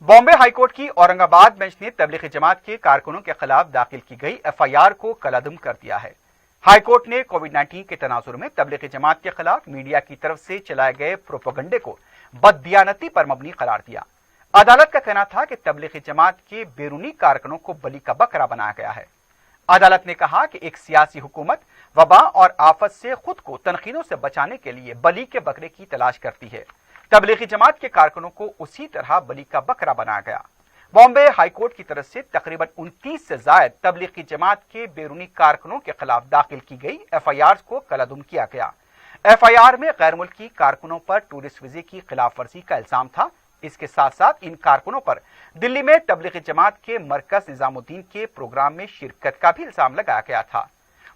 Bombay high court की Aurangabad bench ने तबलीगी जमात के कारकुनों के खिलाफ दाखिल की गई एफआईआर को कलअदम कर दिया है। हाईकोर्ट ने कोविड-19 के तनाजुर में तबलीगी जमात के खिलाफ मीडिया की तरफ से चलाए गए प्रोपेगेंडे को बददियानती पर मबनी करार दिया। अदालत का कहना था कि तबलीगी जमात के बैरूनी कारकुनों को बलि का बकरा बनाया गया है। अदालत ने कहा कि एक सियासी हुकूमत वबा और आफत से खुद को तनकीदों से बचाने के लिए बलि के बकरे की तलाश करती है। तबलीगी जमात के कारकुनों को उसी तरह बलि का बकरा बनाया गया। बॉम्बे हाईकोर्ट की तरफ से तकरीबन 29 से ज्यादा तबलीगी जमात के बैरूनी कारकुनों के खिलाफ दाखिल की गई एफआईआर को कलअदम किया गया। एफआईआर में गैर मुल्की कारकुनों पर टूरिस्ट वीजे की खिलाफ वर्जी का इल्जाम था। इसके साथ साथ इन कारकुनों पर दिल्ली में तबलीगी जमात के मरकज निजामुद्दीन के प्रोग्राम में शिरकत का भी इल्जाम लगाया गया था।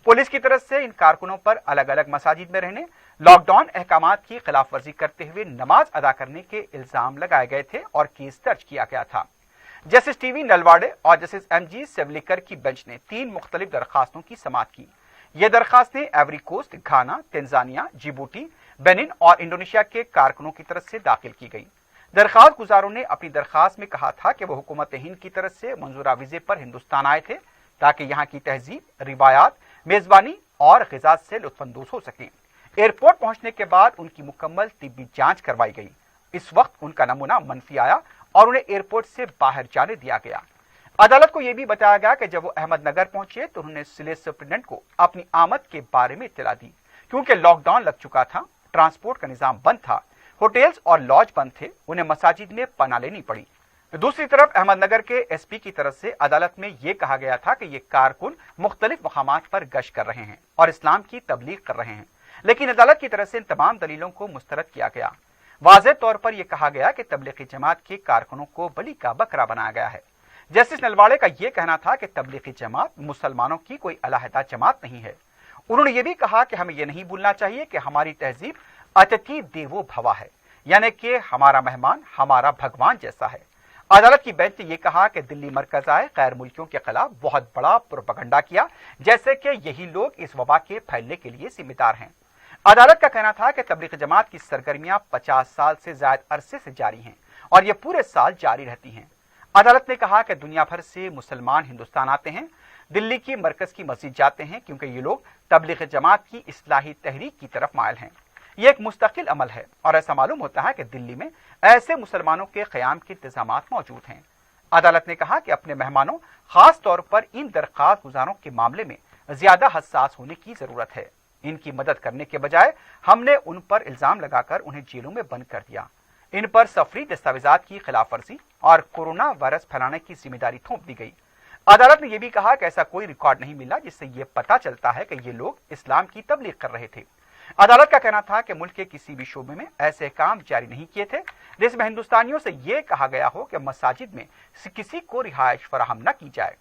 पुलिस की तरफ से इन कारकुनों पर अलग अलग मसाजिद में रहने, लॉकडाउन अहकामात की खिलाफ वर्जी करते हुए नमाज अदा करने के इल्जाम लगाए गए थे और केस दर्ज किया गया था। जस्टिस टीवी नलवाड़े और जस्टिस एमजी सेवलिकर की बेंच ने 3 मुख्तलिफ दरखास्तों की समाअत की। ये दरखास्तें एवरी कोस्ट, घाना, तंजानिया, जिबूटी, बेनिन और इंडोनेशिया के कारकुनों की तरफ से दाखिल की गई। दरखास्त गुजारों ने अपनी दरखास्त में कहा था कि वो हुकूमत हिंद की तरफ से मंजूरा वीजे पर हिंदुस्तान आए थे ताकि यहाँ की तहजीब, रिवायात, मेजबानी और ग़िज़ा से लुत्फ़अंदोज़ हो सकें। एयरपोर्ट पहुंचने के बाद उनकी मुकम्मल तिब्बी जांच करवाई गई। इस वक्त उनका नमूना मनफी आया और उन्हें एयरपोर्ट से बाहर जाने दिया गया। अदालत को यह भी बताया गया कि जब वो अहमदनगर पहुंचे तो उन्होंने सिले सुप्रीडेंट को अपनी आमद के बारे में इत्तला दी। क्योंकि लॉकडाउन लग चुका था, ट्रांसपोर्ट का निजाम बंद था, होटल्स और लॉज बंद थे, उन्हें मसाजिद में पनाह लेनी पड़ी। दूसरी तरफ अहमदनगर के एसपी की तरफ से अदालत में यह कहा गया था कि ये कारकुन मुख्तलिफ मकामात पर गश्त कर रहे हैं और इस्लाम की तबलीग कर रहे हैं, लेकिन अदालत की तरफ से इन तमाम दलीलों को मुस्तरद किया गया। वाज़ेह तौर पर यह कहा गया कि तबलीगी जमात के कारकुनों को बलि का बकरा बनाया गया है। जस्टिस नलवाड़े का यह कहना था कि तबलीगी जमात मुसलमानों की कोई अलहदा जमात नहीं है। उन्होंने यह भी कहा कि हमें यह नहीं भूलना चाहिए कि हमारी तहजीब अतिथि देवो भवा है, यानी कि हमारा मेहमान हमारा भगवान जैसा है। अदालत की बेंच ने यह कहा कि दिल्ली मरकज आए गैर मुल्कियों के खिलाफ बहुत बड़ा प्रोपेगेंडा किया, जैसे कि यही लोग इस वबा के फैलने के लिए जिम्मेदार हैं। अदालत का कहना था कि तबलीगी जमात की सरगर्मियां 50 साल से ज्यादा अरसे से जारी हैं और ये पूरे साल जारी रहती हैं। अदालत ने कहा कि दुनिया भर से मुसलमान हिंदुस्तान आते हैं, दिल्ली की मरकज की मस्जिद जाते हैं, क्योंकि ये लोग तबलीगी जमात की इस्लाही तहरीक की तरफ मायल हैं। ये एक मुस्तकिल अमल है और ऐसा मालूम होता है कि दिल्ली में ऐसे मुसलमानों के क़याम के इंतजामात मौजूद हैं। अदालत ने कहा कि अपने मेहमानों, खास तौर पर इन दरख्वास्त गुजारों के मामले में ज्यादा हसास होने की जरूरत है। इनकी मदद करने के बजाय हमने उन पर इल्जाम लगाकर उन्हें जेलों में बंद कर दिया। इन पर सफरी दस्तावेजात की खिलाफ वर्जी और कोरोना वायरस फैलाने की जिम्मेदारी थोप दी गई। अदालत ने यह भी कहा कि ऐसा कोई रिकॉर्ड नहीं मिला जिससे यह पता चलता है कि ये लोग इस्लाम की तबलीग कर रहे थे। अदालत का कहना था कि मुल्क के किसी भी शोबे में ऐसे काम जारी नहीं किए थे जिसमें हिंदुस्तानियों से यह कहा गया हो कि मसाजिद में किसी को रिहाइश फराहम न की जाए।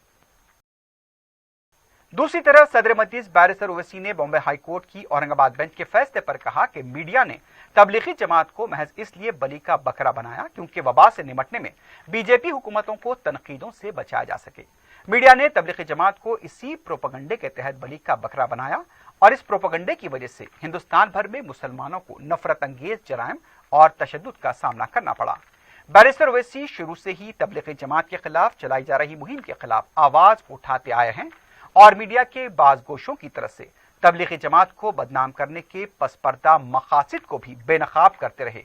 दूसरी तरफ सदर मजलिस बैरिस्टर ओवैसी ने बॉम्बे हाईकोर्ट की औरंगाबाद बेंच के फैसले पर कहा कि मीडिया ने तबलीगी जमात को महज इसलिए बलि का बकरा बनाया क्योंकि वबा से निमटने में बीजेपी हुकूमतों को तनकीदों से बचाया जा सके। मीडिया ने तबलीगी जमात को इसी प्रोपेगेंडे के तहत बलि का बकरा बनाया और इस प्रोपेगेंडे की वजह से हिंदुस्तान भर में मुसलमानों को नफरत अंगेज जराइम और तशद्दुद का सामना करना पड़ा। बैरिस्टर ओवैसी शुरू से ही तबलीगी जमात के खिलाफ चलाई जा रही मुहिम के खिलाफ आवाज उठाते आए हैं और मीडिया के बाज गोशों की तरफ से तबलीगी जमात को बदनाम करने के पसपर्दा मकासिद को भी बेनकाब करते रहे।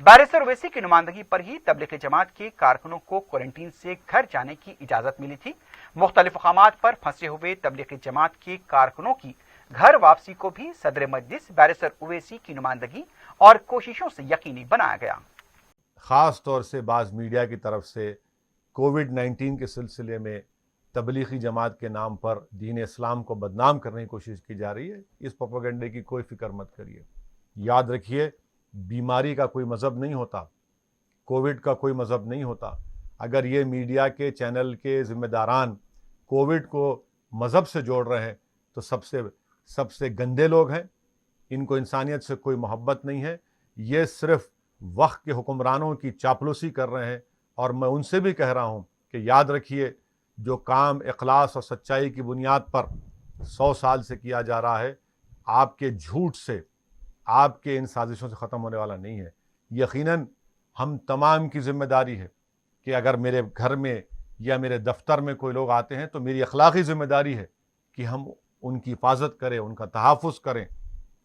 बैरिस्टर ओवैसी की नुमाइंदगी पर ही तबलीगी जमात के कारकुनों को क्वारंटीन से घर जाने की इजाजत मिली थी। मुख्तलिफ मकामात पर फंसे हुए तबलीगी जमात के कारकुनों की घर वापसी को भी सदर मजलिस बैरिस्टर ओवैसी की नुमाइंदगी और कोशिशों से यकीनी बनाया गया। ख़ास तौर से बाज़ मीडिया की तरफ से कोविड-19 के सिलसिले में तबलीगी जमात के नाम पर दीन इस्लाम को बदनाम करने की कोशिश की जा रही है। इस प्रोपेगेंडे की कोई फिक्र मत करिए। याद रखिए, बीमारी का कोई मज़हब नहीं होता, कोविड का कोई मज़हब नहीं होता। अगर ये मीडिया के चैनल के ज़िम्मेदारान कोविड को मज़हब से जोड़ रहे हैं तो सबसे गंदे लोग हैं। इनको इंसानियत से कोई मोहब्बत नहीं है। ये सिर्फ वक्त के हुक्मरानों की चापलूसी कर रहे हैं और मैं उनसे भी कह रहा हूँ कि याद रखिए, जो काम इखलास और सच्चाई की बुनियाद पर 100 साल से किया जा रहा है, आपके झूठ से, आपके इन साजिशों से ख़त्म होने वाला नहीं है। यकीनन हम तमाम की जिम्मेदारी है کہ اگر میرے گھر میں یا میرے دفتر میں کوئی لوگ آتے ہیں تو میری اخلاقی ذمہ داری ہے کہ ہم ان کی حفاظت کریں، ان کا تحفظ کریں،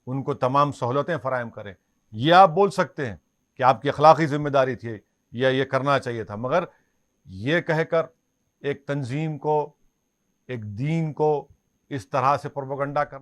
ان کو تمام سہولتیں فراہم کریں. یہ آپ بول سکتے ہیں کہ آپ کی اخلاقی ذمہ داری تھی یا یہ کرنا چاہیے تھا، مگر یہ کہہ کر ایک تنظیم کو، ایک دین کو اس طرح سے پروپیگنڈا کرنا